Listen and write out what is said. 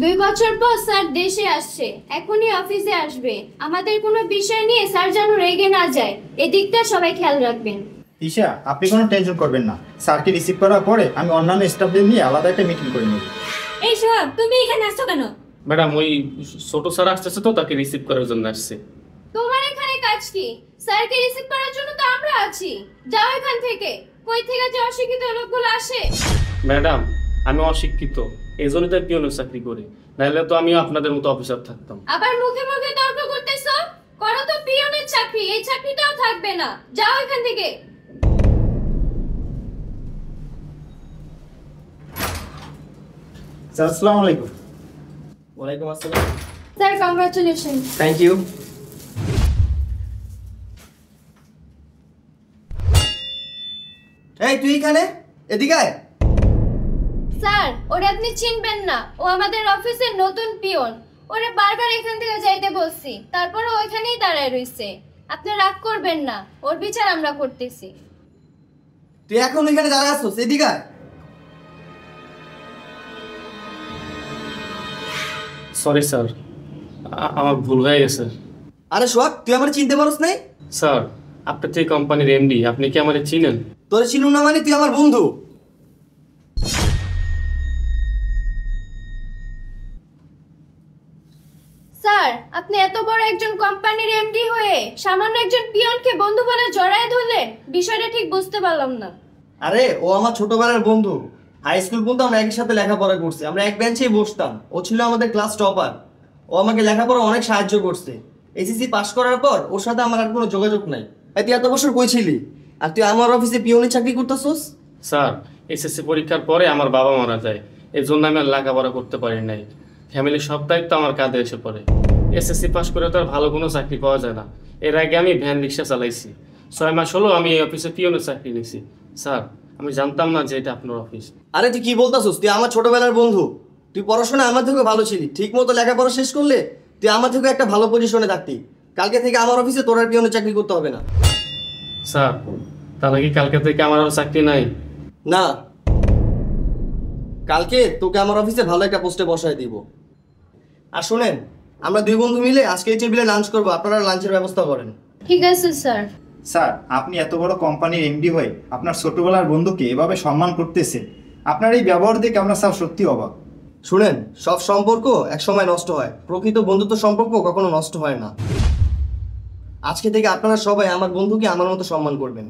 2 বছর পর স্যার দেশে আসছে, এখনই অফিসে আসবে। আমাদের কোনো বিষয় নিয়ে স্যার যেন রেগে না যায়, এদিকটা সবাই খেয়াল রাখবেন। ঈশা, আপনি কোনো টেনশন করবেন না। স্যারকে রিসিভ করার পরে আমি অন্যান্য স্টাফদের নিয়ে আলাদা একটা মিটিং করে নেব। এই সোহাগ, তুমি এখানে আসছো কেন? ম্যাডাম, ওই ছোট স্যার আসতেছে তো, তাকে রিসিভ করার জন্য আসছে। তোমার এখানে কাজ কি? স্যারকে রিসিভ করার জন্য তো আমরা আছি। যাও এখান থেকে। কই থেকে যে অশিক্ষিত লোকগুলো আসে। ম্যাডাম, আমি অশিক্ষিত, এই জন্যই তো পিওনের চাকরি করি, নাহলে তো আমিও আপনাদের মতো অফিসার থাকতাম। আবার মুখে মুখে তর্ক করতেছো? করো তো পিয়নের চাকরি, এই চাকরিটাও থাকবে না। যাও এখান থেকে। স্যার, আসসালামু আলাইকুম। ওয়ালাইকুম আসসালাম। Sir, congratulation. Thank you. এই তুই এখানে, এদিকে আয়। স্যার, ওরে আপনি চিনবেন না, ও আমাদের অফিসের নতুন পিয়ন। ওরে বারবার এখান থেকে যাইতে বলছি, তারপরে ওইখানেই দাঁড়ায় রইছে। আপনি রাগ করবেন না, ওর বিচার আমরা করতেছি। তুই এখন এখানে দাঁড়ায় আসছিস, এদিকে আয়। সরি স্যার, আমার ভুল হয়ে গেছে। আরে সোহাগ, তুই আমার চিনতে পারছ নাই? স্যার, আপনি তো এই কোম্পানির এমডি, আপনি কি আমাদের চিনেন? তোরে চিনুম না মানে? তুই আমার বন্ধু। স্যার, আপনি এত বড় একজন কোম্পানির এমডি হয়ে সামান্য একজন পিয়নকে বন্ধু বলে জড়ায় ধরলেন, বিষয়টা ঠিক বুঝতে পারলাম না। আরে ও আমার ছোটবেলার বন্ধু। হাই স্কুল পর্যন্ত আমরা একই সাথে লেখাপড়া করছি, আমরা এক বেঞ্চেই বসতাম। ও ছিল আমাদের ক্লাস টপার। ও আমাকে লেখাপড়া অনেক সাহায্য করছে। এসএসসি পাস করার পর ওর সাথে আমার আর কোনো যোগাযোগ নাই। তুই এত বছর কই ছিলি? আর তুই আমার অফিসে পিওনের চাকরি করতেছস? স্যার, এসএসসি পরীক্ষার পরে আমার বাবা মারা যায়, এই জন্য আমি আর লেখাপড়া করতে পারি নাই। ফ্যামিলির সব দায়িত্ব আমার কাঁধে এসে পড়ে। এসএসসি পাস করে তো আর ভালো কোনো চাকরি পাওয়া যায় না। এর আগে আমি ভ্যান রিক্সা চালাইছি, 6 মাস হলো আমি এই অফিসে পিওনের চাকরি নিয়েছি। স্যার, আমি জানতাম না যে এটা আপনার অফিস। আরে তুই কি বলতাছস? তুই আমার ছোটবেলার বন্ধু। তুই পড়াশোনা আমার থেকে ভালো ছিলি, ঠিক মতো লেখাপড়া শেষ করলে তুই আমার থেকে একটা ভালো পজিশনে থাকতি। কালকে থেকে আমার অফিসে তোর আর পিওনের চাকরি করতে হবে না। স্যার, তাহলে কি কালকে থেকে আমার আর চাকরি নাই? না, কালকে তোকে আমার অফিসে ভালো একটা পোস্টে বসায় দিব। আর শুনেন, আমরা দুই বন্ধু মিলে আজকে এই টেবিলে লাঞ্চ করবো, আপনারা লাঞ্চের ব্যবস্থা করেন। ঠিক আছে স্যার। স্যার, আপনি এত বড় কোম্পানির এমডি হয়ে আপনার ছোটবেলার বন্ধুকে এভাবে সম্মান করতেছেন, আপনার এই ব্যবহার দেখে আমরা স্যার সত্যি অবাক। শুনেন, সব সম্পর্ক এক সময় নষ্ট হয়, প্রকৃত বন্ধুত্ব সম্পর্ক কখনো নষ্ট হয় না। আজকে থেকে আপনারা সবাই আমার বন্ধুকে আমার মতো সম্মান করবেন।